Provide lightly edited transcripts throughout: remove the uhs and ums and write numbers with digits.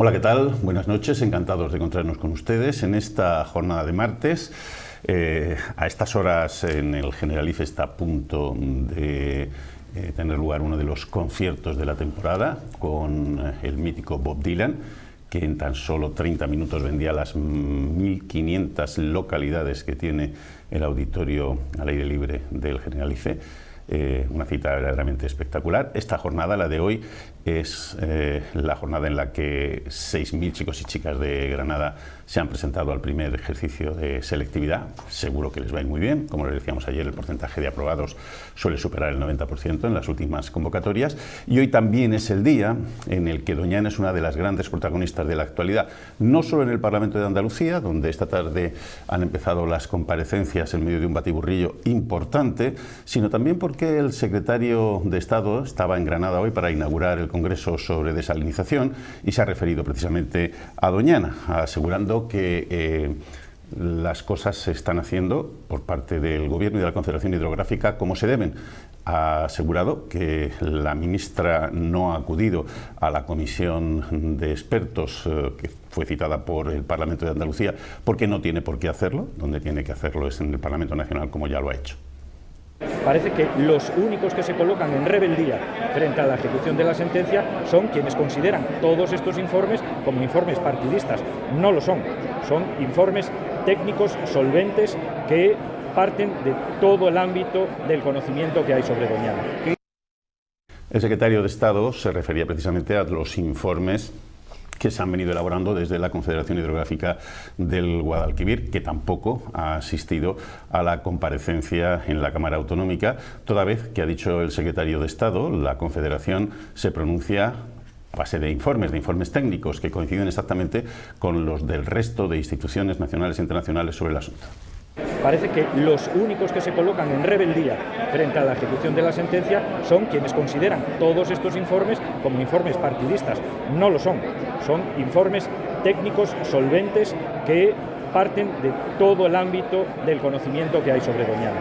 Hola, ¿qué tal? Buenas noches, encantados de encontrarnos con ustedes en esta jornada de martes. A estas horas en el Generalife está a punto de tener lugar uno de los conciertos de la temporada con el mítico Bob Dylan, que en tan solo 30 minutos vendía las 1.500 localidades que tiene el auditorio al aire libre del Generalife. Una cita verdaderamente espectacular. Esta jornada, la de hoy, es la jornada en la que 6.000 chicos y chicas de Granada se han presentado al primer ejercicio de selectividad. Seguro que les va a ir muy bien. Como les decíamos ayer, el porcentaje de aprobados suele superar el 90% en las últimas convocatorias. Y hoy también es el día en el que Doñana es una de las grandes protagonistas de la actualidad, no solo en el Parlamento de Andalucía, donde esta tarde han empezado las comparecencias en medio de un batiburrillo importante, sino también porque el secretario de Estado estaba en Granada hoy para inaugurar el Congreso sobre Desalinización y se ha referido precisamente a Doñana, asegurando que las cosas se están haciendo por parte del Gobierno y de la Confederación Hidrográfica como se deben. Ha asegurado que la ministra no ha acudido a la comisión de expertos que fue citada por el Parlamento de Andalucía porque no tiene por qué hacerlo. Donde tiene que hacerlo es en el Parlamento Nacional, como ya lo ha hecho. Parece que los únicos que se colocan en rebeldía frente a la ejecución de la sentencia son quienes consideran todos estos informes como informes partidistas. No lo son, son informes técnicos, solventes, que parten de todo el ámbito del conocimiento que hay sobre Doñana. El secretario de Estado se refería precisamente a los informes que se han venido elaborando desde la Confederación Hidrográfica del Guadalquivir, que tampoco ha asistido a la comparecencia en la Cámara Autonómica, toda vez que, ha dicho el secretario de Estado, la Confederación se pronuncia a base de informes técnicos que coinciden exactamente con los del resto de instituciones nacionales e internacionales sobre el asunto. Parece que los únicos que se colocan en rebeldía frente a la ejecución de la sentencia son quienes consideran todos estos informes como informes partidistas. No lo son, son informes técnicos, solventes, que parten de todo el ámbito del conocimiento que hay sobre Doñana.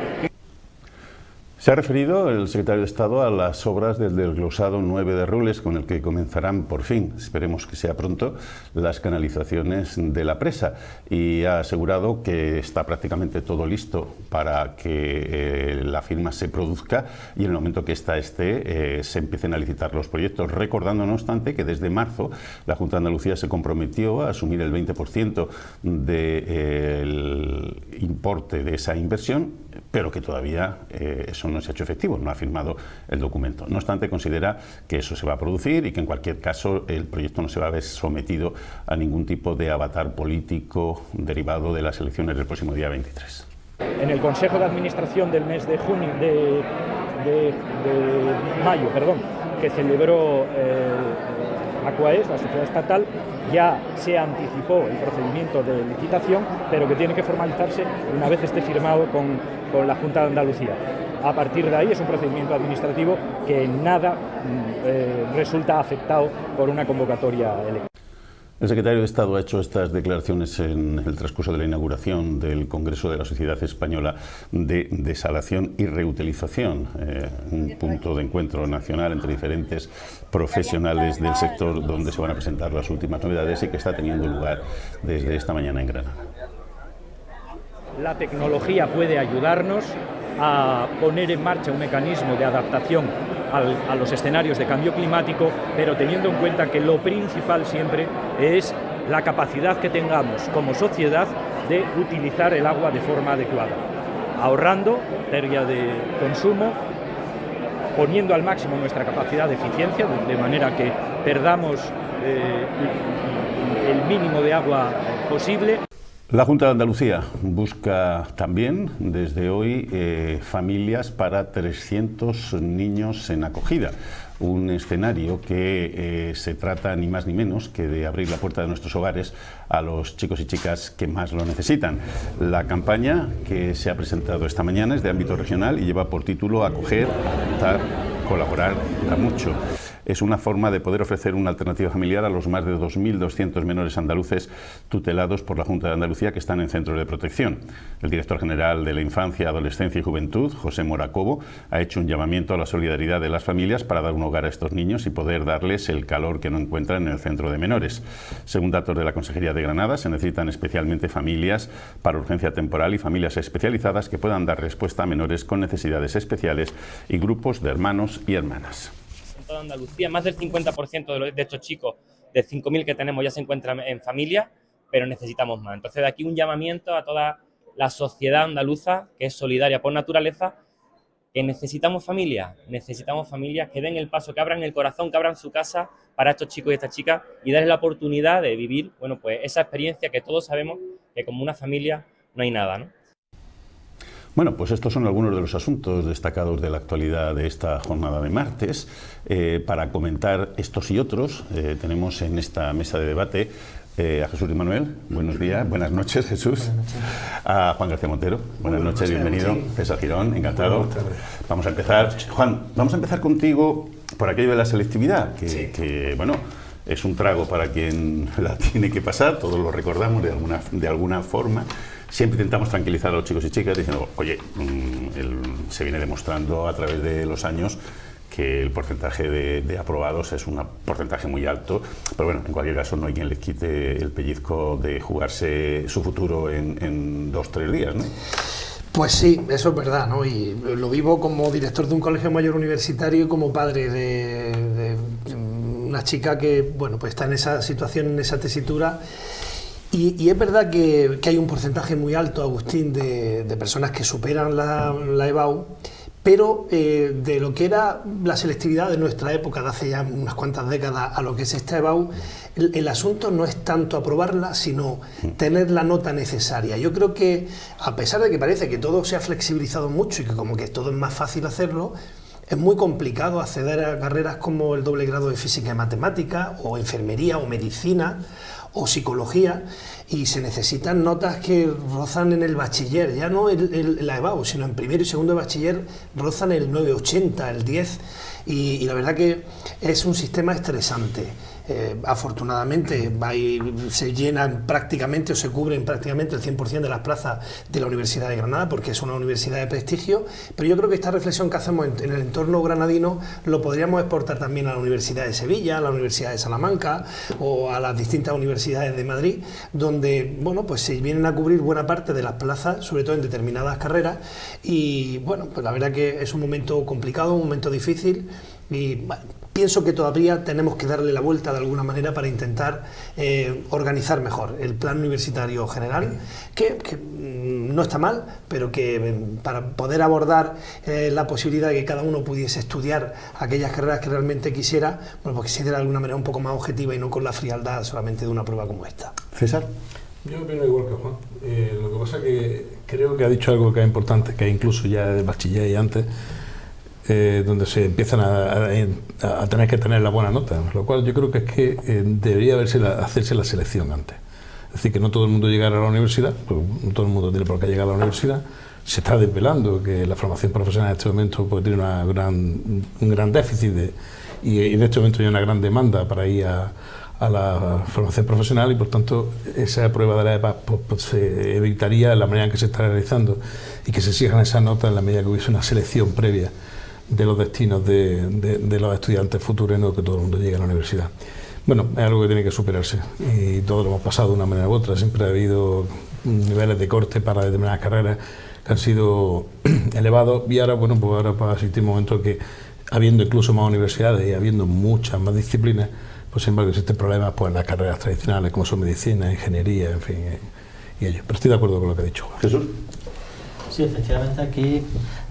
Se ha referido el secretario de Estado a las obras del desglosado 9 de Rules, con el que comenzarán por fin, esperemos que sea pronto, las canalizaciones de la presa, y ha asegurado que está prácticamente todo listo para que la firma se produzca y en el momento que ésta esté se empiecen a licitar los proyectos, recordando no obstante que desde marzo la Junta de Andalucía se comprometió a asumir el 20% del importe de esa inversión, pero que todavía eso no se ha hecho efectivo, no ha firmado el documento. No obstante, considera que eso se va a producir y que en cualquier caso el proyecto no se va a ver sometido a ningún tipo de avatar político derivado de las elecciones del próximo día 23. En el Consejo de Administración del mes de junio, de mayo, que celebró Aquaes, la sociedad estatal, ya se anticipó el procedimiento de licitación, pero que tiene que formalizarse una vez esté firmado con la Junta de Andalucía. A partir de ahí es un procedimiento administrativo que en nada resulta afectado por una convocatoria electoral. El secretario de Estado ha hecho estas declaraciones en el transcurso de la inauguración del Congreso de la Sociedad Española de Desalación y Reutilización, un punto de encuentro nacional entre diferentes profesionales del sector donde se van a presentar las últimas novedades y que está teniendo lugar desde esta mañana en Granada. La tecnología puede ayudarnos a poner en marcha un mecanismo de adaptación a los escenarios de cambio climático, pero teniendo en cuenta que lo principal siempre es la capacidad que tengamos como sociedad de utilizar el agua de forma adecuada, ahorrando pérdida de consumo, poniendo al máximo nuestra capacidad de eficiencia, de manera que perdamos el mínimo de agua posible. La Junta de Andalucía busca también desde hoy familias para 300 niños en acogida. Un escenario que se trata ni más ni menos que de abrir la puerta de nuestros hogares a los chicos y chicas que más lo necesitan. La campaña que se ha presentado esta mañana es de ámbito regional y lleva por título Acoger, Alentar, Colaborar, da mucho. es una forma de poder ofrecer una alternativa familiar a los más de 2.200 menores andaluces tutelados por la Junta de Andalucía que están en centros de protección. El director general de la Infancia, Adolescencia y Juventud, José Moracobo, ha hecho un llamamiento a la solidaridad de las familias para dar un hogar a estos niños y poder darles el calor que no encuentran en el centro de menores. Según datos de la Consejería de Granada, se necesitan especialmente familias para urgencia temporal y familias especializadas que puedan dar respuesta a menores con necesidades especiales y grupos de hermanos y hermanas. En toda Andalucía, más del 50% de estos chicos, de 5.000 que tenemos, ya se encuentran en familia, pero necesitamos más. Entonces, de aquí un llamamiento a toda la sociedad andaluza, que es solidaria por naturaleza, que necesitamos familias que den el paso, que abran el corazón, que abran su casa para estos chicos y estas chicas y darles la oportunidad de vivir, bueno, pues esa experiencia que todos sabemos que como una familia no hay nada, ¿no? Bueno, pues estos son algunos de los asuntos destacados de la actualidad de esta jornada de martes. Para comentar estos y otros, tenemos en esta mesa de debate a Jesús Di Manuel. Buenos días, buenas noches, Jesús. Buenas noches. A Juan García Montero. Buenas noches, bienvenido. César Girón, encantado. Vamos a empezar. Juan, vamos a empezar contigo por aquello de la selectividad, que bueno, es un trago para quien la tiene que pasar, todos lo recordamos de alguna forma. Siempre intentamos tranquilizar a los chicos y chicas diciendo, oye, se viene demostrando a través de los años que el porcentaje de aprobados es un porcentaje muy alto, pero bueno, en cualquier caso no hay quien les quite el pellizco de jugarse su futuro en 2-3 días, ¿no? Pues sí, eso es verdad, ¿no? Y lo vivo como director de un colegio mayor universitario y como padre de una chica que, bueno, pues está en esa situación, en esa tesitura. Y es verdad que hay un porcentaje muy alto, Agustín, de personas que superan la EBAU, pero de lo que era la selectividad de nuestra época, de hace ya unas cuantas décadas, a lo que es esta EBAU, el asunto no es tanto aprobarla, sino tener la nota necesaria. Yo creo que, a pesar de que parece que todo se ha flexibilizado mucho y que como que todo es más fácil hacerlo, es muy complicado acceder a carreras como el doble grado de Física y Matemática, o Enfermería, o Medicina, o Psicología, y se necesitan notas que rozan en el bachiller, ya no la EBAU, sino en primero y segundo de bachiller rozan el 9,80, el 10, y la verdad que es un sistema estresante. Afortunadamente se llenan prácticamente o se cubren prácticamente el 100% de las plazas de la Universidad de Granada, porque es una universidad de prestigio, pero yo creo que esta reflexión que hacemos en el entorno granadino lo podríamos exportar también a la Universidad de Sevilla, a la Universidad de Salamanca o a las distintas universidades de Madrid, donde bueno, pues se vienen a cubrir buena parte de las plazas, sobre todo en determinadas carreras, y bueno, pues la verdad que es un momento complicado, un momento difícil, y bueno, pienso que todavía tenemos que darle la vuelta de alguna manera para intentar organizar mejor el plan universitario general, que no está mal, pero que para poder abordar la posibilidad de que cada uno pudiese estudiar aquellas carreras que realmente quisiera, bueno, pues que se diera de alguna manera un poco más objetiva y no con la frialdad solamente de una prueba como esta. César. Yo opino igual que Juan. Lo que pasa es que creo que ha dicho algo que es importante, que incluso ya de bachiller y antes, donde se empiezan a tener que tener la buena nota, lo cual yo creo que es que debería hacerse la selección antes. Es decir, que no todo el mundo llegara a la universidad, pues no todo el mundo tiene por qué llegar a la universidad. Se está desvelando que la formación profesional en este momento pues, tiene un gran déficit y en este momento hay una gran demanda para ir a la formación profesional y por tanto esa prueba de la EBA pues, se evitaría la manera en que se está realizando y que se sigan esas notas en la medida que hubiese una selección previa de los destinos de los estudiantes futuros, no que todo el mundo llegue a la universidad. Bueno, es algo que tiene que superarse y todos lo hemos pasado de una manera u otra. Siempre ha habido niveles de corte para determinadas carreras que han sido elevados y ahora, bueno, pues ahora para asistir un momento que, habiendo incluso más universidades y habiendo muchas más disciplinas, pues sin embargo existen problemas pues, en las carreras tradicionales como son medicina, ingeniería, en fin, y ello. Pero estoy de acuerdo con lo que ha dicho Juan. Jesús. Sí, efectivamente aquí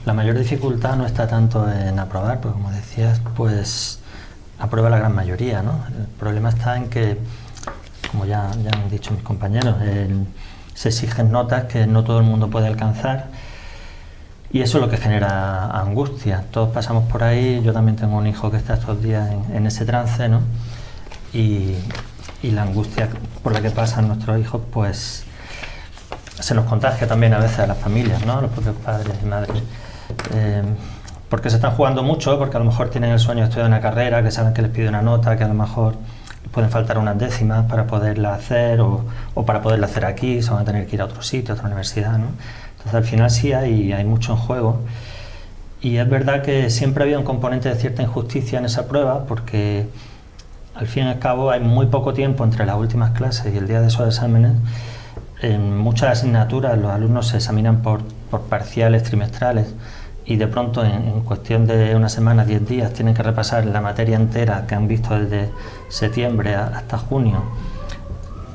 la mayor dificultad no está tanto en aprobar, porque como decías, pues aprueba la gran mayoría, ¿no? El problema está en que, como ya han dicho mis compañeros, se exigen notas que no todo el mundo puede alcanzar y eso es lo que genera angustia. Todos pasamos por ahí, yo también tengo un hijo que está estos días en ese trance, ¿no? Y la angustia por la que pasan nuestros hijos, pues se nos contagia también a veces a las familias, ¿no? A los propios padres y madres. porque se están jugando mucho, porque a lo mejor tienen el sueño de estudiar una carrera, que saben que les pide una nota, que a lo mejor les pueden faltar unas décimas para poderla hacer o para poderla hacer aquí, se van a tener que ir a otro sitio, a otra universidad, ¿no? Entonces al final sí hay mucho en juego. Y es verdad que siempre ha habido un componente de cierta injusticia en esa prueba, porque al fin y al cabo hay muy poco tiempo entre las últimas clases y el día de esos exámenes. En muchas asignaturas los alumnos se examinan por parciales trimestrales y de pronto en cuestión de una semana, 10 días, tienen que repasar la materia entera que han visto desde septiembre hasta junio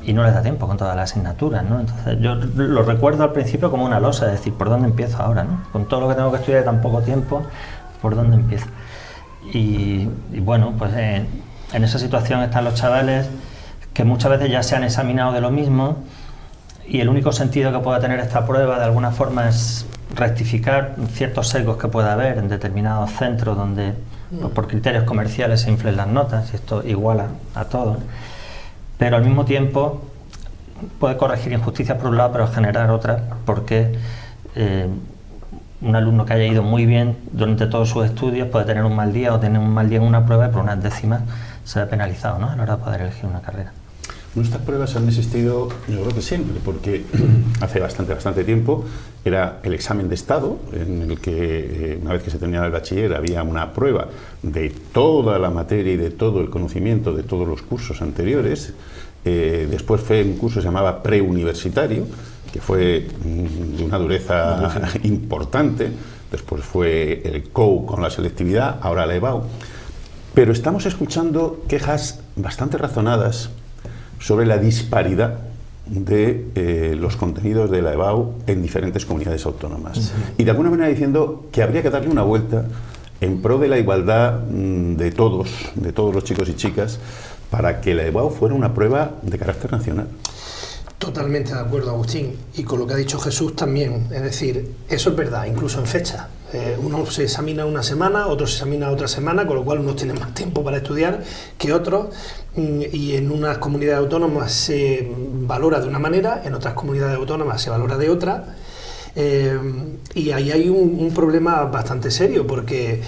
y no les da tiempo con todas las asignaturas, ¿no? Entonces yo lo recuerdo al principio como una losa, es decir, ¿por dónde empiezo ahora, no? Con todo lo que tengo que estudiar de tan poco tiempo, ¿por dónde empiezo? Y bueno, pues en esa situación están los chavales que muchas veces ya se han examinado de lo mismo y el único sentido que pueda tener esta prueba de alguna forma es rectificar ciertos sesgos que pueda haber en determinados centros donde pues, por criterios comerciales se inflen las notas y esto iguala a todos, pero al mismo tiempo puede corregir injusticias por un lado pero generar otras porque un alumno que haya ido muy bien durante todos sus estudios puede tener un mal día o tener un mal día en una prueba y por unas décimas se ve penalizado, ¿no? A la hora de poder elegir una carrera. Nuestras pruebas han existido, yo creo que siempre, porque hace bastante tiempo era el examen de Estado, en el que una vez que se terminaba el bachiller había una prueba de toda la materia y de todo el conocimiento de todos los cursos anteriores. Después fue un curso que se llamaba preuniversitario, que fue de una dureza importante. Después fue el COU con la selectividad, ahora la EBAU. Pero estamos escuchando quejas bastante razonadas sobre la disparidad de los contenidos de la EBAU en diferentes comunidades autónomas. Y de alguna manera diciendo que habría que darle una vuelta en pro de la igualdad de todos los chicos y chicas, para que la EBAU fuera una prueba de carácter nacional. Totalmente de acuerdo, Agustín, y con lo que ha dicho Jesús también, es decir, eso es verdad, incluso en fecha. Uno se examina una semana, otro se examina otra semana, con lo cual unos tienen más tiempo para estudiar que otros, y en unas comunidades autónomas se valora de una manera, en otras comunidades autónomas se valora de otra. Y ahí hay un problema bastante serio porque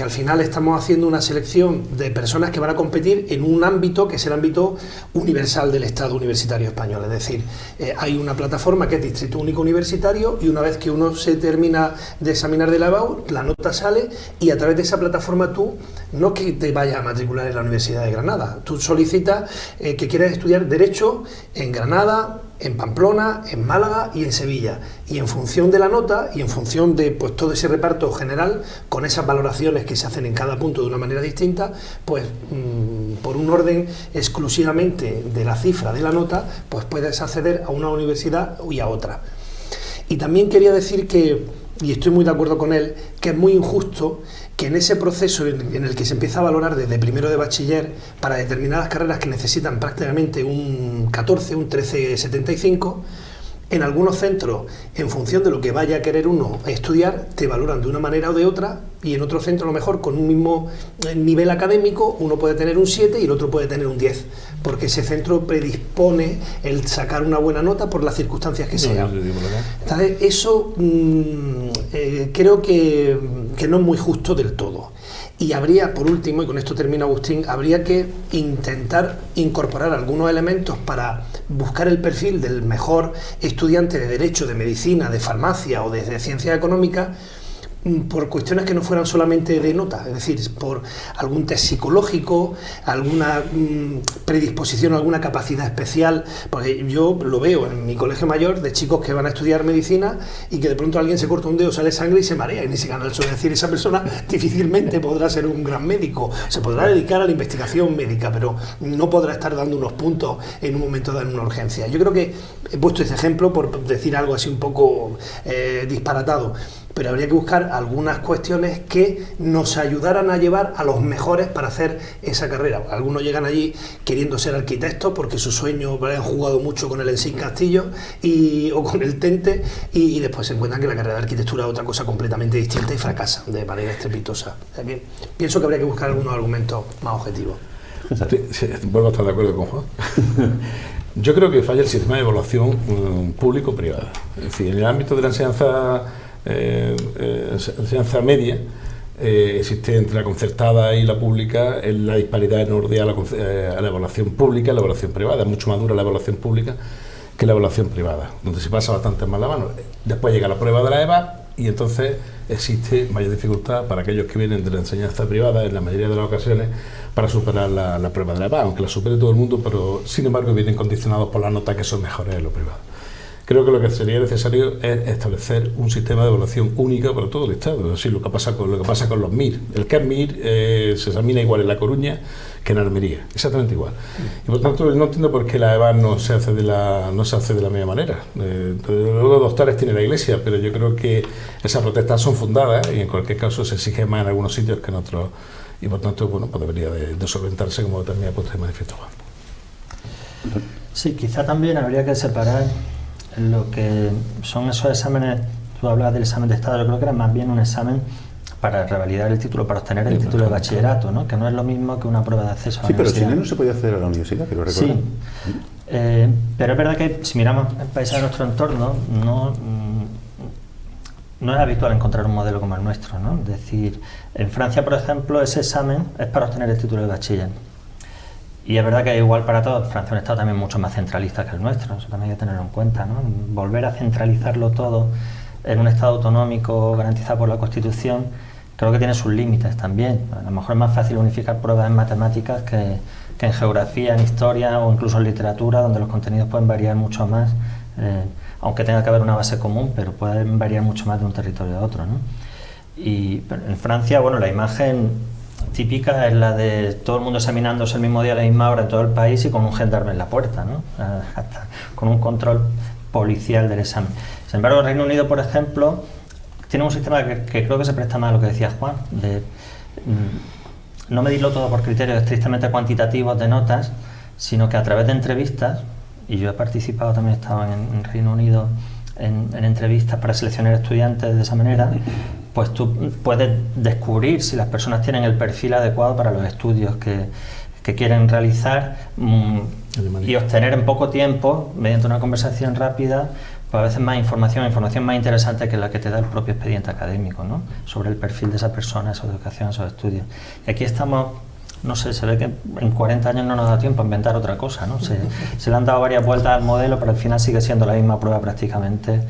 al final estamos haciendo una selección de personas que van a competir en un ámbito que es el ámbito universal del Estado universitario español, es decir, hay una plataforma que es Distrito Único Universitario y una vez que uno se termina de examinar de la EBAU, la nota sale y a través de esa plataforma tú, no que te vayas a matricular en la Universidad de Granada, tú solicitas que quieres estudiar Derecho en Granada, en Pamplona, en Málaga y en Sevilla, y en función de la nota y en función de pues todo ese reparto general con esas valoraciones que se hacen en cada punto de una manera distinta, pues por un orden exclusivamente de la cifra de la nota, pues puedes acceder a una universidad y a otra. Y también quería decir que, y estoy muy de acuerdo con él, que es muy injusto que en ese proceso en el que se empieza a valorar desde primero de bachiller para determinadas carreras que necesitan prácticamente un 14, un 13,75, en algunos centros, en función de lo que vaya a querer uno estudiar, te valoran de una manera o de otra, y en otro centro a lo mejor con un mismo nivel académico uno puede tener un 7 y el otro puede tener un 10, porque ese centro predispone el sacar una buena nota por las circunstancias que sean. Entonces, eso creo que no es muy justo del todo. Y habría, por último, y con esto termina Agustín, habría que intentar incorporar algunos elementos para buscar el perfil del mejor estudiante de Derecho, de Medicina, de Farmacia o de Ciencias Económicas, por cuestiones que no fueran solamente de nota, es decir, por algún test psicológico, alguna predisposición, alguna capacidad especial, porque yo lo veo en mi colegio mayor de chicos que van a estudiar medicina y que de pronto alguien se corta un dedo, sale sangre y se marea y ni se gana el sueño. Es decir, esa persona difícilmente podrá ser un gran médico, se podrá dedicar a la investigación médica, pero no podrá estar dando unos puntos en un momento dado en una urgencia. Yo creo que he puesto ese ejemplo por decir algo así un poco disparatado, pero habría que buscar algunas cuestiones que nos ayudaran a llevar a los mejores para hacer esa carrera. Algunos llegan allí queriendo ser arquitectos porque su sueño han jugado mucho con el Ensín Castillo o con el Tente y después se encuentran que la carrera de arquitectura es otra cosa completamente distinta y fracasan de manera estrepitosa. O sea que pienso que habría que buscar algunos argumentos más objetivos. Sí, vuelvo a estar de acuerdo con Juan. Yo creo que falla el sistema de evaluación público-privada. Es decir, en el ámbito de la enseñanza media, existe entre la concertada y la pública la disparidad enorme a la evaluación pública y la evaluación privada. Es mucho más dura la evaluación pública que la evaluación privada, donde se pasa bastante más la mano. Después llega la prueba de la EVA y entonces existe mayor dificultad para aquellos que vienen de la enseñanza privada, en la mayoría de las ocasiones, para superar la prueba de la EVA, aunque la supere todo el mundo, pero sin embargo vienen condicionados por las notas que son mejores en lo privado. Creo que lo que sería necesario es establecer un sistema de evaluación único para todo el Estado. Es decir, lo que pasa con los MIR. El que es MIR se examina igual en La Coruña que en Almería, exactamente igual. Y por tanto, no entiendo por qué la EVA no se hace de la misma manera. Los doctores tiene la Iglesia, pero yo creo que esas protestas son fundadas y en cualquier caso se exige más en algunos sitios que en otros. Y por tanto, bueno, pues debería de solventarse, como también ha puesto de manifiesto Juan. Sí, quizá también habría que separar lo que son esos exámenes. Tú hablabas del examen de Estado, yo creo que era más bien un examen para revalidar el título, para obtener el título de bachillerato, ¿no? Que no es lo mismo que una prueba de acceso a la universidad. Sí, pero si no se puede acceder a la universidad, quiero recordar. Sí, pero es verdad que si miramos el país de nuestro entorno, no es habitual encontrar un modelo como el nuestro, ¿no? Es decir, en Francia, por ejemplo, ese examen es para obtener el título de bachiller. Y es verdad que es igual para todos. Francia es un Estado también mucho más centralista que el nuestro, eso también hay que tenerlo en cuenta, ¿no? Volver a centralizarlo todo en un Estado autonómico garantizado por la Constitución, creo que tiene sus límites también. A lo mejor es más fácil unificar pruebas en matemáticas que en geografía, en historia o incluso en literatura, donde los contenidos pueden variar mucho más, aunque tenga que haber una base común, pero pueden variar mucho más de un territorio a otro, ¿no? Y en Francia, bueno, la imagen típica es la de todo el mundo examinándose el mismo día a la misma hora en todo el país y con un gendarme en la puerta, ¿no? Hasta con un control policial del examen. Sin embargo, el Reino Unido, por ejemplo, tiene un sistema que creo que se presta más a lo que decía Juan, de no medirlo todo por criterios estrictamente cuantitativos de notas, sino que a través de entrevistas, y yo he participado, también he estado en Reino Unido en entrevistas para seleccionar estudiantes de esa manera, pues tú puedes descubrir si las personas tienen el perfil adecuado para los estudios que quieren realizar y obtener en poco tiempo, mediante una conversación rápida, pues a veces más información más interesante que la que te da el propio expediente académico, ¿no? Sobre el perfil de esa persona, esa educación, esos estudios. Y aquí estamos, no sé, se ve que en 40 años no nos da tiempo a inventar otra cosa, ¿no? Se le han dado varias vueltas al modelo, pero al final sigue siendo la misma prueba prácticamente,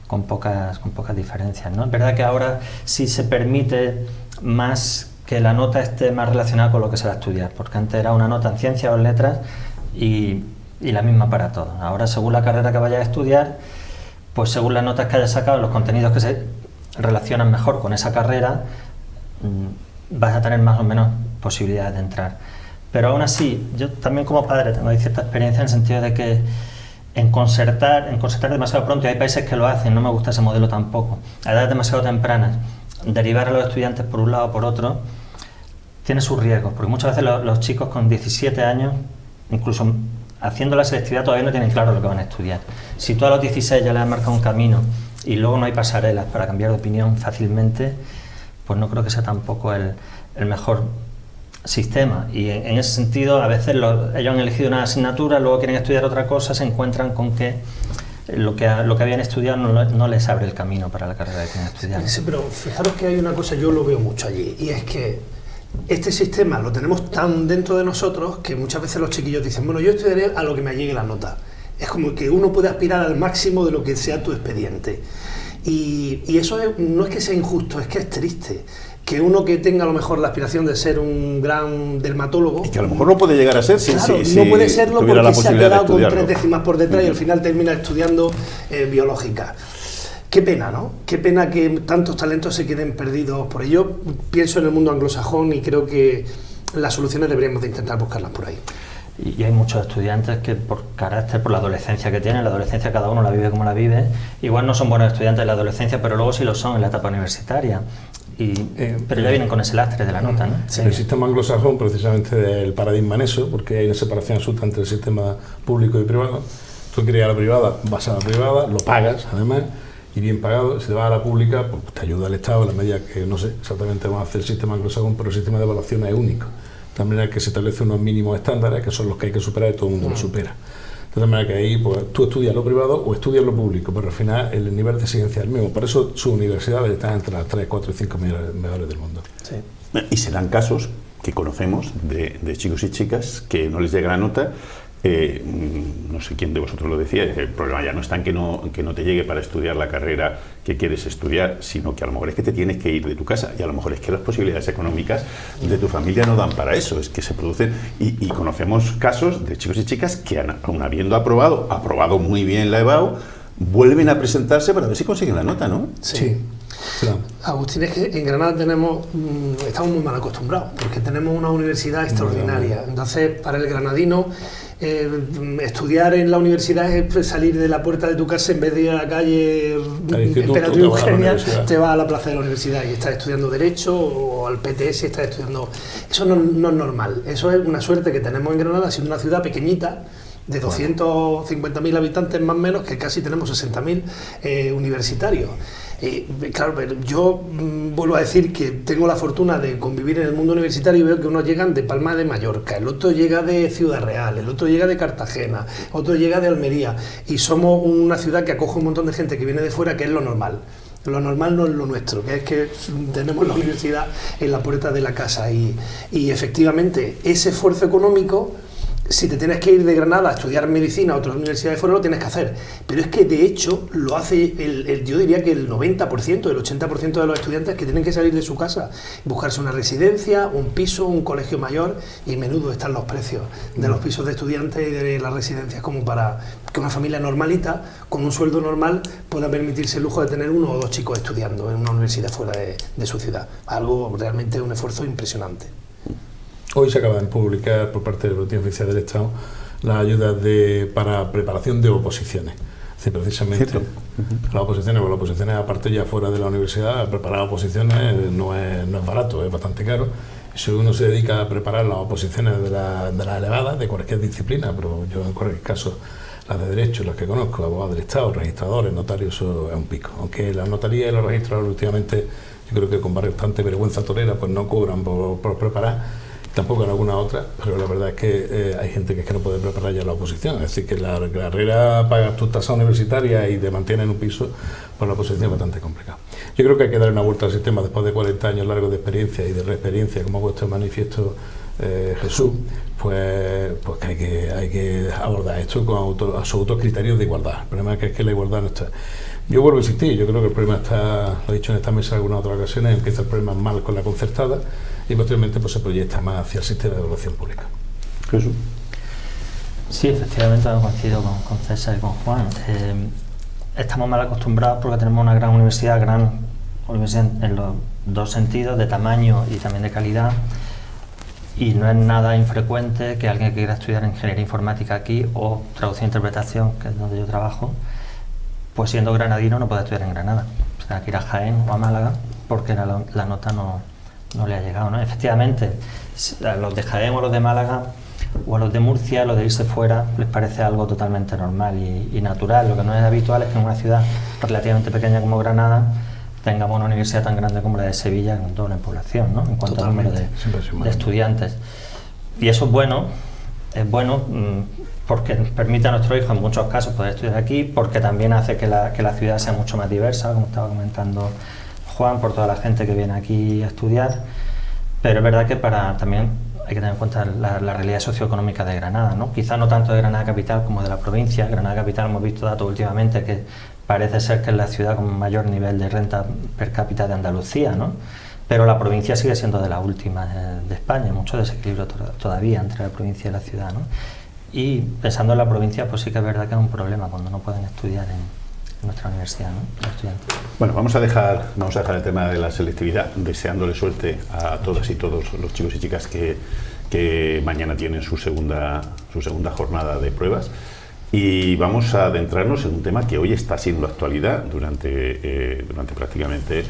con pocas diferencias, ¿no? Es verdad que ahora sí se permite más que la nota esté más relacionada con lo que se va a estudiar, porque antes era una nota en ciencias o en letras y la misma para todos. Ahora, según la carrera que vayas a estudiar, pues según las notas que hayas sacado, los contenidos que se relacionan mejor con esa carrera, vas a tener más o menos posibilidades de entrar. Pero aún así, yo también como padre tengo cierta experiencia en el sentido de que en concertar demasiado pronto, y hay países que lo hacen, no me gusta ese modelo tampoco, a edades demasiado tempranas, derivar a los estudiantes por un lado o por otro, tiene sus riesgos, porque muchas veces los chicos con 17 años, incluso haciendo la selectividad, todavía no tienen claro lo que van a estudiar. Si tú a los 16 ya les has marcado un camino y luego no hay pasarelas para cambiar de opinión fácilmente, pues no creo que sea tampoco el mejor sistema. Y en ese sentido, a veces ellos han elegido una asignatura, luego quieren estudiar otra cosa, se encuentran con que lo que habían estudiado no les abre el camino para la carrera que quieren estudiar. Sí, pero fijaros que hay una cosa, yo lo veo mucho allí, y es que este sistema lo tenemos tan dentro de nosotros que muchas veces los chiquillos dicen, bueno, yo estudiaré a lo que me llegue la nota. Es como que uno puede aspirar al máximo de lo que sea tu expediente. Y eso no es que sea injusto, es que es triste. Que uno que tenga a lo mejor la aspiración de ser un gran dermatólogo... Y que a lo mejor no puede llegar a ser claro, si no puede serlo porque se ha quedado con 3 de décimas por detrás y al final termina estudiando biológica. Qué pena, ¿no? Qué pena que tantos talentos se queden perdidos por ello. Pienso en el mundo anglosajón y creo que las soluciones deberíamos de intentar buscarlas por ahí. Y hay muchos estudiantes que por carácter, por la adolescencia que tienen, la adolescencia cada uno la vive como la vive, igual no son buenos estudiantes en la adolescencia, pero luego sí lo son en la etapa universitaria. Pero ya vienen con ese lastre de la nota, ¿no? Sí. El sistema anglosajón, precisamente, del paradigma en eso, porque hay una separación absoluta entre el sistema público y privado. Tú quieres ir a la privada, vas a la privada, lo pagas, además, y bien pagado. Si te vas a la pública, pues te ayuda el Estado, a la medida que, no sé exactamente cómo hacer el sistema anglosajón, pero el sistema de evaluación es único. De manera que se establece unos mínimos estándares, que son los que hay que superar y todo el mundo lo supera. De tal manera que ahí pues, tú estudias lo privado o estudias lo público, pero al final el nivel de exigencia es el mismo. Por eso sus universidades están entre las 3, 4 y 5 mejores del mundo. Sí. Y se dan casos que conocemos de chicos y chicas que no les llega la nota. No sé quién de vosotros lo decía, el problema ya no está en que no te llegue para estudiar la carrera que quieres estudiar, sino que a lo mejor es que te tienes que ir de tu casa y a lo mejor es que las posibilidades económicas de tu familia no dan para eso, es que se producen y conocemos casos de chicos y chicas que aun habiendo aprobado muy bien la EBAU, vuelven a presentarse para ver si consiguen la nota, ¿no? Sí. Claro. Agustín, es que en Granada estamos muy mal acostumbrados, porque tenemos una universidad extraordinaria. Entonces, para el granadino, estudiar en la universidad es salir de la puerta de tu casa en vez de ir a la calle Emperatriz Eugenia, te vas a la plaza de la universidad y estás estudiando Derecho o al PTS estás estudiando. Eso no es normal, eso es una suerte que tenemos en Granada, siendo una ciudad pequeñita, de 250.000 habitantes más o menos, que casi tenemos 60.000 universitarios. Claro, pero yo vuelvo a decir que tengo la fortuna de convivir en el mundo universitario y veo que unos llegan de Palma de Mallorca, el otro llega de Ciudad Real, el otro llega de Cartagena, otro llega de Almería, y somos una ciudad que acoge un montón de gente que viene de fuera, que es lo normal. Lo normal no es lo nuestro, que es que tenemos la universidad en la puerta de la casa y efectivamente ese esfuerzo económico, si te tienes que ir de Granada a estudiar medicina a otras universidades de fuera, lo tienes que hacer. Pero es que de hecho lo hace, yo diría que el 90%, el 80% de los estudiantes que tienen que salir de su casa, buscarse una residencia, un piso, un colegio mayor, y menudo están los precios de los pisos de estudiantes y de las residencias como para que una familia normalita, con un sueldo normal, pueda permitirse el lujo de tener 1 o 2 chicos estudiando en una universidad fuera de su ciudad. Algo realmente un esfuerzo impresionante. Hoy se acaba de publicar por parte del Boletín Oficial del Estado las ayudas para preparación de oposiciones. Es decir, precisamente las oposiciones aparte ya fuera de la universidad, preparar oposiciones no es barato, es bastante caro. Si uno se dedica a preparar las oposiciones de las elevadas, de cualquier disciplina, pero yo en cualquier caso las de Derecho, las que conozco, abogados del Estado, registradores, notarios, eso es un pico. Aunque las notarías y los registradores últimamente, yo creo que con bastante vergüenza torera, pues no cobran por preparar, tampoco en alguna otra, pero la verdad es que hay gente que es que no puede preparar ya la oposición, es decir, que la carrera pagas tu tasa universitaria y te mantiene en un piso, pues la oposición es bastante complicada. Yo creo que hay que dar una vuelta al sistema después de 40 años largos de experiencia y de reexperiencia, como ha puesto en manifiesto Jesús, pues que hay que abordar esto con absolutos criterios de igualdad. El problema es que la igualdad no está. Yo vuelvo a insistir, yo creo que el problema está, lo he dicho en esta mesa en algunas otras ocasiones, empieza el problema mal con la concertada y posteriormente pues se proyecta más hacia el sistema de evaluación pública. Jesús. Sí, efectivamente coincido con César y con Juan. Estamos mal acostumbrados porque tenemos una gran universidad en los dos sentidos, de tamaño y también de calidad, y no es nada infrecuente que alguien que quiera estudiar ingeniería informática aquí o traducción e interpretación, que es donde yo trabajo, pues siendo granadino no puede estudiar en Granada, o sea, que ir a Jaén o a Málaga porque la nota no le ha llegado, ¿no? Efectivamente, a los de Jaén o los de Málaga o a los de Murcia, lo de irse fuera les parece algo totalmente normal y natural. Lo que no es habitual es que en una ciudad relativamente pequeña como Granada tengamos una universidad tan grande como la de Sevilla, con doble en población, ¿no? En cuanto al número de estudiantes. Y eso es bueno porque permite a nuestros hijos en muchos casos poder estudiar aquí, porque también hace que la ciudad sea mucho más diversa, como estaba comentando Juan, por toda la gente que viene aquí a estudiar. Pero es verdad que también hay que tener en cuenta la realidad socioeconómica de Granada, ¿no? Quizá no tanto de Granada capital como de la provincia. Granada capital hemos visto datos últimamente que parece ser que es la ciudad con mayor nivel de renta per cápita de Andalucía, ¿no? Pero la provincia sigue siendo de las últimas de España, mucho desequilibrio todavía entre la provincia y la ciudad, ¿no? Y pensando en la provincia, pues sí que es verdad que es un problema cuando no pueden estudiar en nuestra universidad, ¿no? Los estudiantes. Bueno, vamos a dejar el tema de la selectividad, deseándole suerte a todas y todos los chicos y chicas que mañana tienen su segunda jornada de pruebas. Y vamos a adentrarnos en un tema que hoy está siendo actualidad durante prácticamente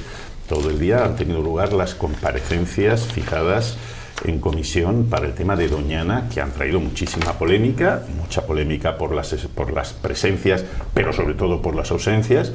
todo el día. Han tenido lugar las comparecencias fijadas en comisión para el tema de Doñana, que han traído muchísima polémica, mucha polémica por las presencias, pero sobre todo por las ausencias.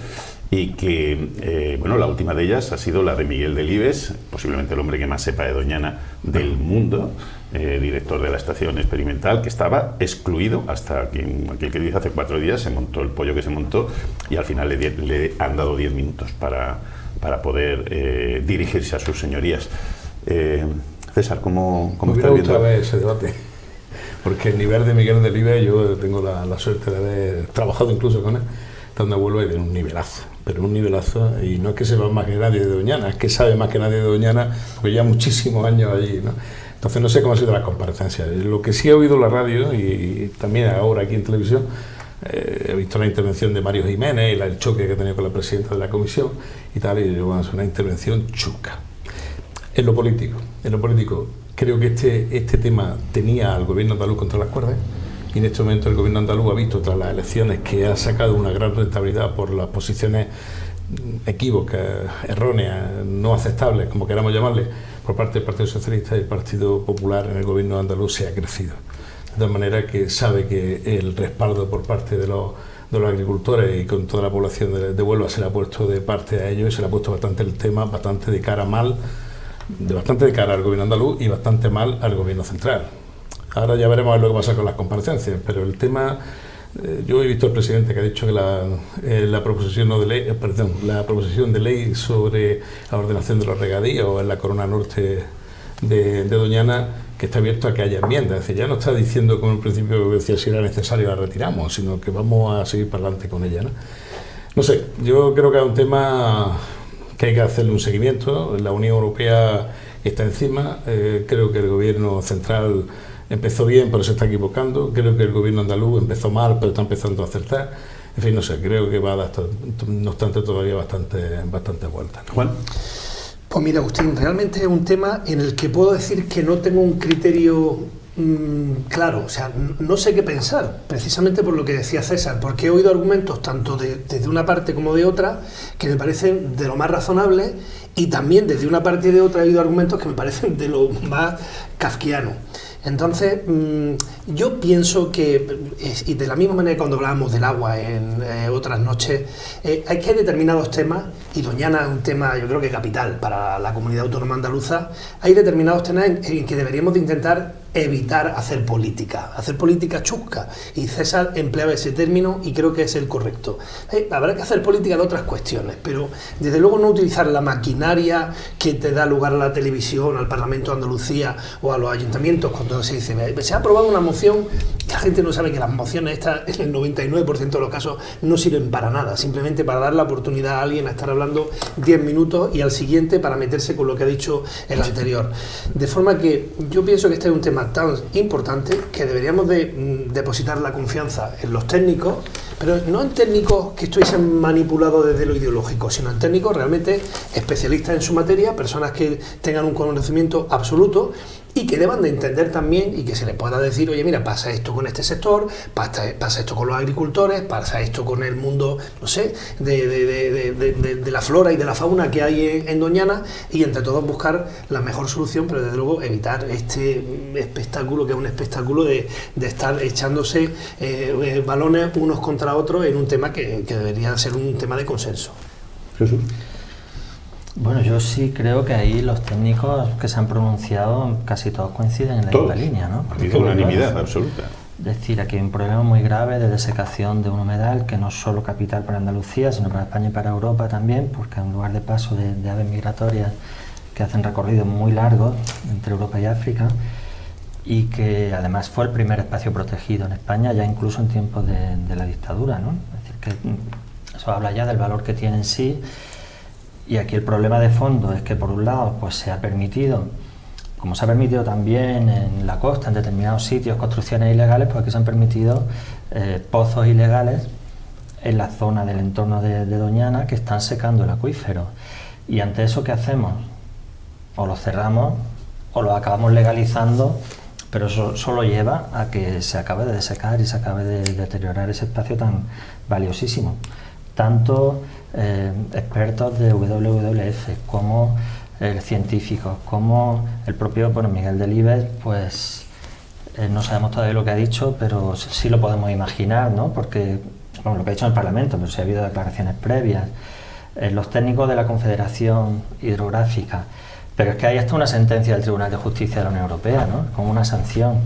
y que, bueno, la última de ellas ha sido la de Miguel Delibes, posiblemente el hombre que más sepa de Doñana del mundo, director de la estación experimental, que estaba excluido hasta aquel que dice hace 4 días se montó el pollo que se montó, y al final le han dado 10 minutos para poder dirigirse a sus señorías. César, ¿cómo estás viendo ese debate? Porque el nivel de Miguel Delibes, yo tengo la suerte de haber trabajado incluso con él, estando abuelo, y de un nivelazo, pero un nivelazo, y no es que sepa más que nadie de Doñana, es que sabe más que nadie de Doñana, porque ya muchísimos años allí, ¿no? Entonces no sé cómo ha sido la comparecencia. Lo que sí he oído en la radio, y también ahora aquí en televisión, he visto la intervención de Mario Jiménez y el choque que ha tenido con la presidenta de la comisión y tal, y bueno, es una intervención chusca. En lo político, creo que este tema tenía al gobierno andaluz contra las cuerdas, y en este momento el gobierno andaluz ha visto, tras las elecciones, que ha sacado una gran rentabilidad por las posiciones equívocas, erróneas, no aceptables, como queramos llamarle, por parte del Partido Socialista y el Partido Popular en el gobierno andaluz se ha crecido. De tal manera que sabe que el respaldo por parte de los agricultores y con toda la población de Huelva se le ha puesto de parte a ellos, y se le ha puesto bastante el tema, bastante de cara al gobierno andaluz y bastante mal al gobierno central. Ahora ya veremos a ver lo que pasa con las comparecencias, pero el tema, yo he visto al presidente que ha dicho que la proposición de ley sobre la ordenación de los regadíos en la Corona Norte de Doñana, que está abierto a que haya enmiendas. Es decir, ya no está diciendo como en principio que decía si era necesario la retiramos, sino que vamos a seguir para adelante con ella, ¿no? No sé, yo creo que es un tema que hay que hacerle un seguimiento. La Unión Europea está encima, creo que el gobierno central empezó bien pero se está equivocando, creo que el gobierno andaluz empezó mal pero está empezando a acertar, en fin, no sé, creo que va a dar, no obstante, todavía bastante vueltas, ¿no? Juan. Pues mira, Agustín, realmente es un tema en el que puedo decir que no tengo un criterio claro, o sea, no sé qué pensar, precisamente por lo que decía César, porque he oído argumentos tanto desde una parte como de otra que me parecen de lo más razonables, y también desde una parte y de otra he oído argumentos que me parecen de lo más kafkiano. Entonces, yo pienso que, y de la misma manera que cuando hablábamos del agua en otras noches, hay determinados temas, y Doñana es un tema yo creo que capital para la comunidad autónoma andaluza, hay determinados temas en que deberíamos de intentar evitar hacer política chusca, y César empleaba ese término y creo que es el correcto. Habrá que hacer política de otras cuestiones, pero desde luego no utilizar la maquinaria que te da lugar a la televisión, al Parlamento de Andalucía o a los ayuntamientos, cuando se dice, se ha aprobado una moción, la gente no sabe que las mociones estas en el 99% de los casos no sirven para nada, simplemente para dar la oportunidad a alguien a estar hablando 10 minutos y al siguiente para meterse con lo que ha dicho el anterior. De forma que yo pienso que este es un tema tan importante que deberíamos de depositar la confianza en los técnicos, pero no en técnicos que estuviesen manipulados desde lo ideológico, sino en técnicos realmente especialistas en su materia, personas que tengan un conocimiento absoluto y que deban de entender también, y que se les pueda decir, oye, mira, pasa esto con este sector, pasa esto con los agricultores, pasa esto con el mundo, no sé, de la flora y de la fauna que hay en Doñana, y entre todos buscar la mejor solución, pero desde luego evitar este espectáculo, que es un espectáculo de estar echándose balones unos contra otros en un tema que debería ser un tema de consenso. Jesús. Bueno, yo sí creo que ahí los técnicos que se han pronunciado casi todos coinciden en la misma línea, ¿no? Ha habido unanimidad absoluta. Es decir, aquí hay un problema muy grave de desecación de un humedal que no es solo capital para Andalucía, sino para España y para Europa también, porque es un lugar de paso de aves migratorias que hacen recorridos muy largos entre Europa y África, y que además fue el primer espacio protegido en España, ya incluso en tiempos de la dictadura, ¿no? Es decir, que eso habla ya del valor que tiene en sí. Y aquí el problema de fondo es que, por un lado, pues se ha permitido, como se ha permitido también en la costa, en determinados sitios, construcciones ilegales, pues aquí se han permitido pozos ilegales en la zona del entorno de Doñana que están secando el acuífero. Y ante eso, ¿qué hacemos? O lo cerramos o lo acabamos legalizando, pero eso solo lleva a que se acabe de desecar y se acabe de deteriorar ese espacio tan valiosísimo. Tanto expertos de WWF como científicos, como el propio Miguel Delibes, pues no sabemos todavía lo que ha dicho, pero sí lo podemos imaginar, ¿no? Porque lo que ha dicho en el Parlamento, pero sí ha habido declaraciones previas, los técnicos de la Confederación Hidrográfica. Pero es que hay hasta una sentencia del Tribunal de Justicia de la Unión Europea, ¿no? Con una sanción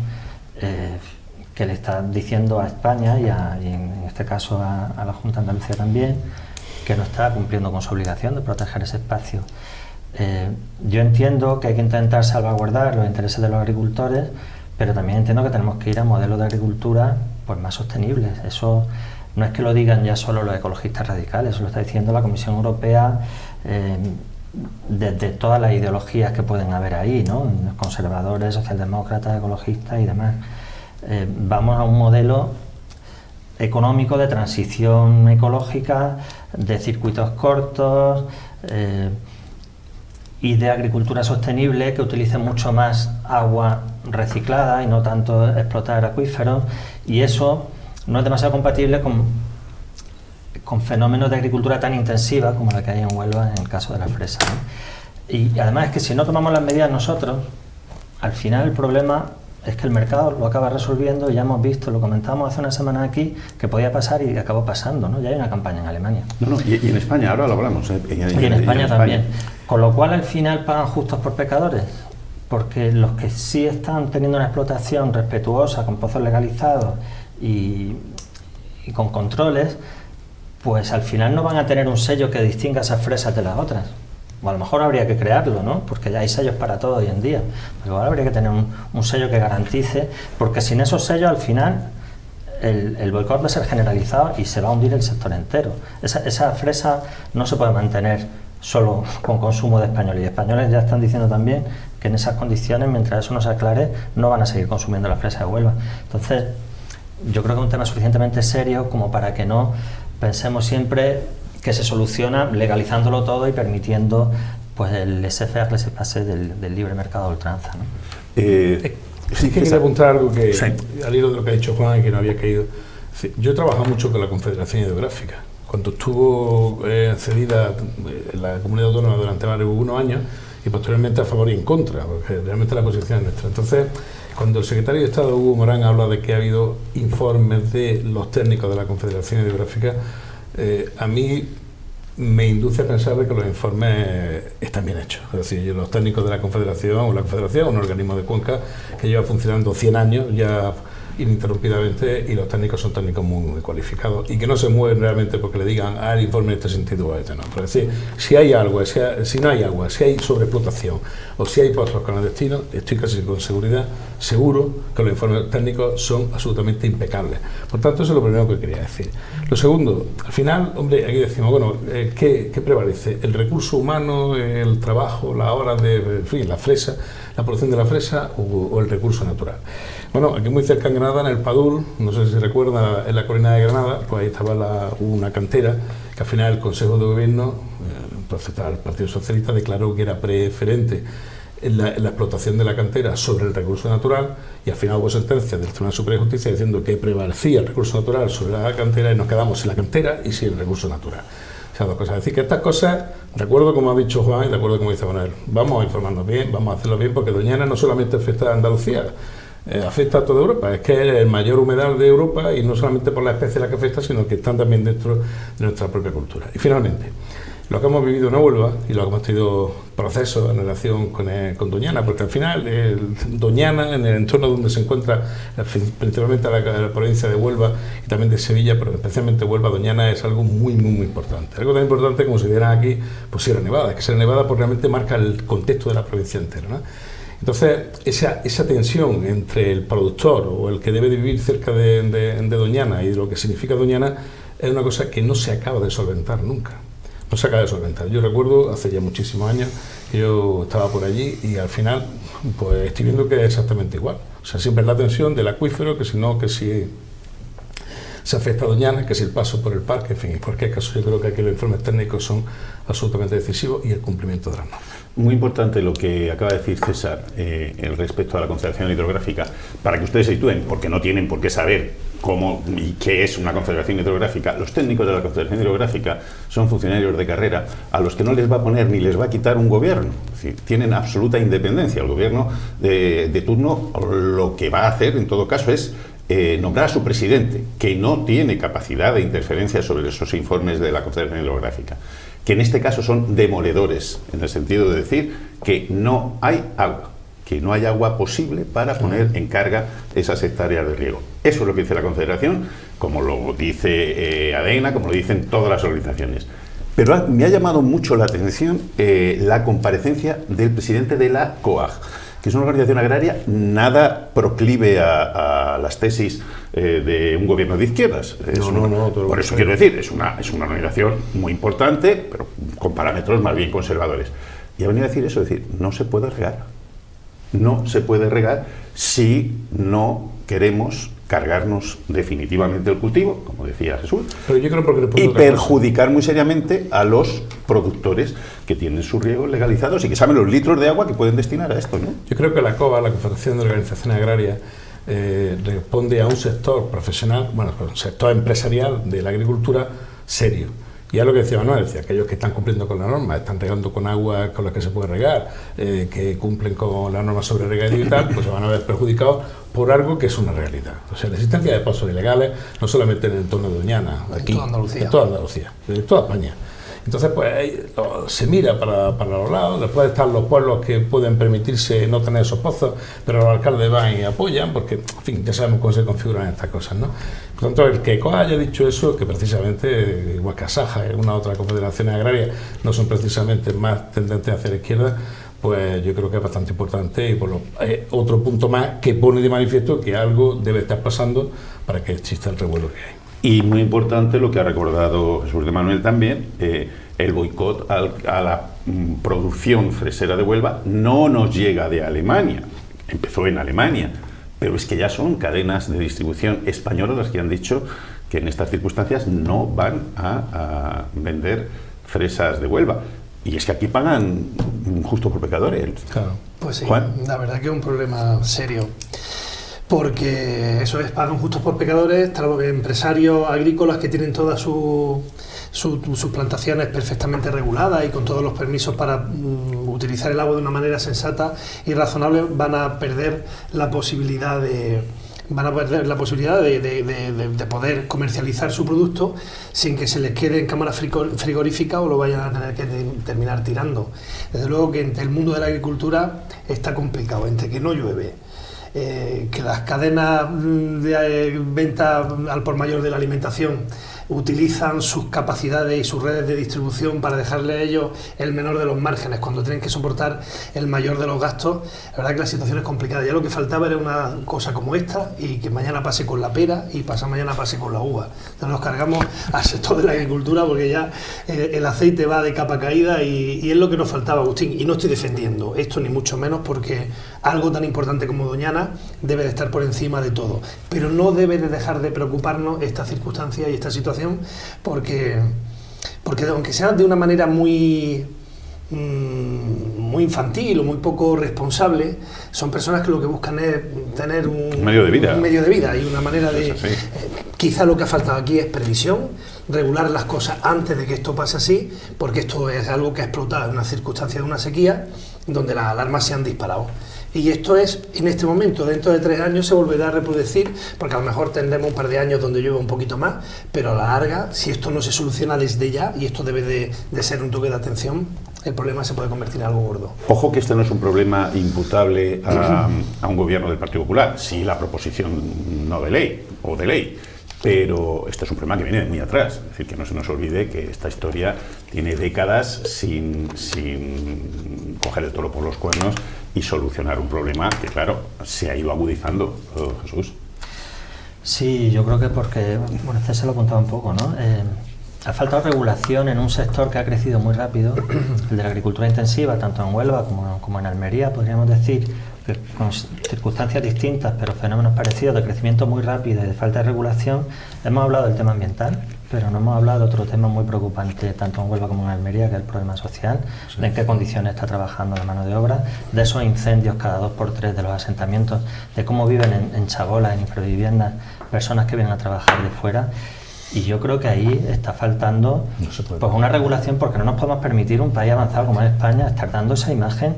que le está diciendo a España y en este caso a la Junta de Andalucía también, que no está cumpliendo con su obligación de proteger ese espacio. Yo entiendo que hay que intentar salvaguardar los intereses de los agricultores, pero también entiendo que tenemos que ir a modelos de agricultura pues, más sostenibles. Eso no es que lo digan ya solo los ecologistas radicales, eso lo está diciendo la Comisión Europea desde todas las ideologías que pueden haber ahí, ¿no? Conservadores, socialdemócratas, ecologistas y demás. Vamos a un modelo económico de transición ecológica, de circuitos cortos y de agricultura sostenible que utilice mucho más agua reciclada y no tanto explotar acuíferos, y eso no es demasiado compatible con fenómenos de agricultura tan intensiva como la que hay en Huelva en el caso de la fresa, ¿no? Y además es que si no tomamos las medidas nosotros, al final el problema es que el mercado lo acaba resolviendo, y ya hemos visto, lo comentamos hace una semana aquí, que podía pasar y acabó pasando, ¿no? Ya hay una campaña en Alemania. No, y en España, ahora lo hablamos. Y en España también. Con lo cual al final pagan justos por pecadores, porque los que sí están teniendo una explotación respetuosa, con pozos legalizados y con controles, pues al final no van a tener un sello que distinga esas fresas de las otras. O a lo mejor habría que crearlo, ¿no? Porque ya hay sellos para todo hoy en día. Pero ahora habría que tener un sello que garantice, porque sin esos sellos al final el boicot va a ser generalizado y se va a hundir el sector entero. Esa fresa no se puede mantener solo con consumo de españoles. Y españoles ya están diciendo también que en esas condiciones, mientras eso no se aclare, no van a seguir consumiendo la fresa de Huelva. Entonces, yo creo que es un tema suficientemente serio como para que no pensemos siempre que se soluciona legalizándolo todo y permitiendo pues el laissez-faire, laissez-passer del libre mercado de ultranza, ¿no? Sí, que quería apuntar algo que, sí, al hilo de lo que ha dicho Juan y que no había caído. Yo he trabajado mucho con la Confederación Hidrográfica. Cuando estuvo cedida en la comunidad autónoma durante más de 1 año, y posteriormente a favor y en contra, porque realmente la posición es nuestra. Entonces, cuando el secretario de Estado, Hugo Morán, habla de que ha habido informes de los técnicos de la Confederación Hidrográfica, a mí me induce a pensar de que los informes están bien hechos. Es decir, los técnicos de la Confederación, un organismo de cuenca que lleva funcionando 100 años ya ininterrumpidamente, y los técnicos son técnicos muy cualificados y que no se mueven realmente porque le digan el informe en este sentido o este no. Pero es decir, si hay agua, si no hay agua, si hay sobreexplotación o si hay pozos clandestinos, estoy casi con seguridad seguro que los informes técnicos son absolutamente impecables. Por tanto, eso es lo primero que quería decir. Lo segundo, al final, hombre, aquí decimos, bueno, ¿qué prevalece? ¿El recurso humano, el trabajo, la hora de, en fin, la fresa, la producción de la fresa o el recurso natural? Bueno, aquí muy cerca en Granada, en el Padul, no sé si se recuerda, en la colina de Granada, pues ahí estaba una cantera que al final el Consejo de Gobierno, entonces el Partido Socialista, declaró que era preferente en la explotación de la cantera sobre el recurso natural, y al final hubo sentencia del Tribunal Superior de Justicia diciendo que prevalecía el recurso natural sobre la cantera, y nos quedamos sin la cantera y sin el recurso natural. O sea, dos cosas. Es decir, que estas cosas, de acuerdo como ha dicho Juan y de acuerdo como dice Manuel, vamos a informarnos bien, vamos a hacerlo bien, porque Doñana no solamente afecta a Andalucía, afecta a toda Europa. Es que es el mayor humedal de Europa, y no solamente por la especie a la que afecta, sino que están también dentro de nuestra propia cultura. Y finalmente, lo que hemos vivido en Huelva y lo que hemos tenido procesos en relación con Doñana, porque al final Doñana, en el entorno donde se encuentra principalmente la provincia de Huelva y también de Sevilla, pero especialmente Huelva, Doñana es algo muy importante. Algo tan importante como si dieran aquí pues Sierra Nevada. Es que Sierra Nevada pues, realmente marca el contexto de la provincia entera, ¿no? Entonces, esa tensión entre el productor o el que debe de vivir cerca de Doñana y lo que significa Doñana es una cosa que no se acaba de solventar nunca. No se acaba de solventar. Yo recuerdo, hace ya muchísimos años, que yo estaba por allí y al final, pues estoy viendo que es exactamente igual. O sea, siempre es la tensión del acuífero, que si no, que si se afecta a Doñana, que si el paso por el parque, en fin, en cualquier caso yo creo que aquí los informes técnicos son absolutamente decisivos, y el cumplimiento de las normas. Muy importante lo que acaba de decir César respecto a la Confederación Hidrográfica, para que ustedes se sitúen, porque no tienen por qué saber cómo y qué es una Confederación Hidrográfica. Los técnicos de la Confederación Hidrográfica son funcionarios de carrera a los que no les va a poner ni les va a quitar un gobierno. Es decir, tienen absoluta independencia. El gobierno de turno lo que va a hacer, en todo caso, es nombrar a su presidente, que no tiene capacidad de interferencia sobre esos informes de la Confederación Hidrográfica. que en este caso son demoledores, en el sentido de decir que no hay agua, que no hay agua posible para poner en carga esas hectáreas de riego. Eso es lo que dice la Confederación, como lo dice ADENA, como lo dicen todas las organizaciones. Pero me ha llamado mucho la atención la comparecencia del presidente de la COAG, que es una organización agraria nada proclive a las tesis de un gobierno de izquierdas. Por eso quiero decir, es una organización muy importante, pero con parámetros más bien conservadores. Y ha venido a decir eso, es decir, no se puede regar. No se puede regar si no queremos cargarnos definitivamente el cultivo, como decía Jesús, pero yo creo porque y perjudicar muy seriamente a los productores que tienen sus riegos legalizados y que saben los litros de agua que pueden destinar a esto, ¿no? Yo creo que la COA, la Confederación de Organizaciones Agrarias, responde a un sector profesional, bueno, un sector empresarial de la agricultura serio. Y es lo que decía Manuel, decía, aquellos que están cumpliendo con la norma, están regando con agua con la que se puede regar, que cumplen con la norma sobre regadío y tal, pues se van a ver perjudicados por algo que es una realidad. O sea, la existencia de pozos ilegales, no solamente en el entorno de Doñana, aquí, en toda Andalucía, en toda España. Entonces, pues se mira para los lados, después están los pueblos que pueden permitirse no tener esos pozos, pero los alcaldes van y apoyan, porque, en fin, ya sabemos cómo se configuran estas cosas, ¿no? Por tanto, el que COA haya dicho eso, que precisamente, igual que Asaja y una otra confederaciones agrarias, no son precisamente más tendentes hacia la izquierda, pues yo creo que es bastante importante y otro punto más que pone de manifiesto que algo debe estar pasando para que exista el revuelo que hay. Y muy importante lo que ha recordado Jesús de Manuel también, el boicot a la producción fresera de Huelva no nos llega de Alemania, empezó en Alemania, pero es que ya son cadenas de distribución españolas las que han dicho que en estas circunstancias no van a vender fresas de Huelva. Y es que aquí pagan justo por pecadores. Claro. Pues sí, Juan. La verdad que es un problema serio. Porque eso es, pagan justos por pecadores, empresarios agrícolas que tienen todas sus plantaciones perfectamente reguladas y con todos los permisos para utilizar el agua de una manera sensata y razonable, van a perder la posibilidad de poder comercializar su producto sin que se les quede en cámara frigorífica o lo vayan a tener que terminar tirando. Desde luego que entre el mundo de la agricultura está complicado, entre que no llueve, que las cadenas de venta al por mayor de la alimentación utilizan sus capacidades y sus redes de distribución para dejarle a ellos el menor de los márgenes cuando tienen que soportar el mayor de los gastos. La verdad que la situación es complicada. Ya lo que faltaba era una cosa como esta y que mañana pase con la pera y pasado mañana pase con la uva. Entonces nos cargamos al sector de la agricultura porque ya el aceite va de capa caída y es lo que nos faltaba, Agustín. Y no estoy defendiendo esto ni mucho menos porque algo tan importante como Doñana debe de estar por encima de todo. Pero no debe de dejar de preocuparnos esta circunstancia y esta situación porque aunque sea de una manera muy infantil o muy poco responsable, son personas que lo que buscan es tener un medio de vida y una manera de... quizá lo que ha faltado aquí es previsión, regular las cosas antes de que esto pase así, porque esto es algo que ha explotado en una circunstancia de una sequía donde las alarmas se han disparado. Y esto es, en este momento, dentro de 3 años se volverá a reproducir, porque a lo mejor tendremos un par de años donde llueva un poquito más, pero a la larga, si esto no se soluciona desde ya, y esto debe de ser un toque de atención, el problema se puede convertir en algo gordo. Ojo que este no es un problema imputable a un gobierno del Partido Popular, sí la proposición no de ley, o de ley, pero esto es un problema que viene de muy atrás. Es decir, que no se nos olvide que esta historia tiene décadas sin coger el toro por los cuernos y solucionar un problema que, claro, se ha ido agudizando. Jesús. Sí, yo creo que porque, bueno, César lo apuntaba un poco, ¿no? Ha faltado regulación en un sector que ha crecido muy rápido, el de la agricultura intensiva, tanto en Huelva como en Almería, podríamos decir, que con circunstancias distintas, pero fenómenos parecidos de crecimiento muy rápido y de falta de regulación. Hemos hablado del tema ambiental, pero no hemos hablado de otro tema muy preocupante, tanto en Huelva como en Almería, que es el problema social, de en qué condiciones está trabajando la mano de obra, de esos incendios cada 2 por 3 de los asentamientos, de cómo viven en chabolas, en infraviviendas, personas que vienen a trabajar de fuera. Y yo creo que ahí está faltando pues una regulación, porque no nos podemos permitir un país avanzado como es España estar dando esa imagen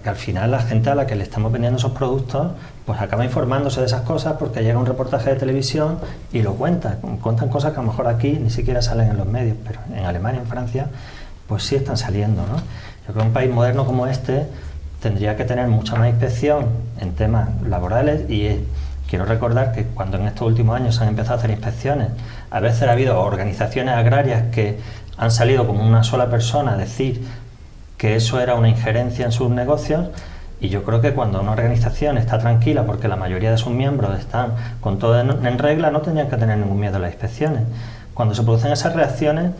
que al final la gente a la que le estamos vendiendo esos productos pues acaba informándose de esas cosas porque llega un reportaje de televisión y lo cuentan cosas que a lo mejor aquí ni siquiera salen en los medios, pero en Alemania, en Francia, pues sí están saliendo, ¿no? Yo creo que un país moderno como este tendría que tener mucha más inspección en temas laborales y quiero recordar que cuando en estos últimos años se han empezado a hacer inspecciones, a veces ha habido organizaciones agrarias que han salido como una sola persona a decir que eso era una injerencia en sus negocios, y yo creo que cuando una organización está tranquila porque la mayoría de sus miembros están con todo en regla, no tendrían que tener ningún miedo a las inspecciones. Cuando se producen esas reacciones,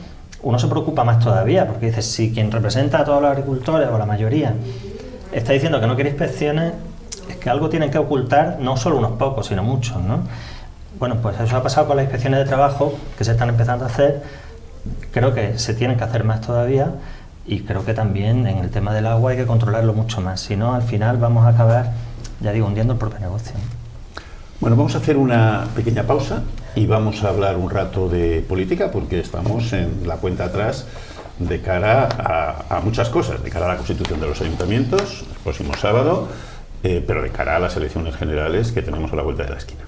uno se preocupa más todavía, porque dice, si quien representa a todos los agricultores o la mayoría está diciendo que no quiere inspecciones, es que algo tienen que ocultar, no solo unos pocos, sino muchos, ¿no? Bueno, pues eso ha pasado con las inspecciones de trabajo que se están empezando a hacer. Creo que se tienen que hacer más todavía, y creo que también en el tema del agua hay que controlarlo mucho más, si no al final vamos a acabar, ya digo, hundiendo el propio negocio. Bueno, vamos a hacer una pequeña pausa y vamos a hablar un rato de política, porque estamos en la cuenta atrás de cara a muchas cosas, de cara a la constitución de los ayuntamientos el próximo sábado, pero de cara a las elecciones generales que tenemos a la vuelta de la esquina.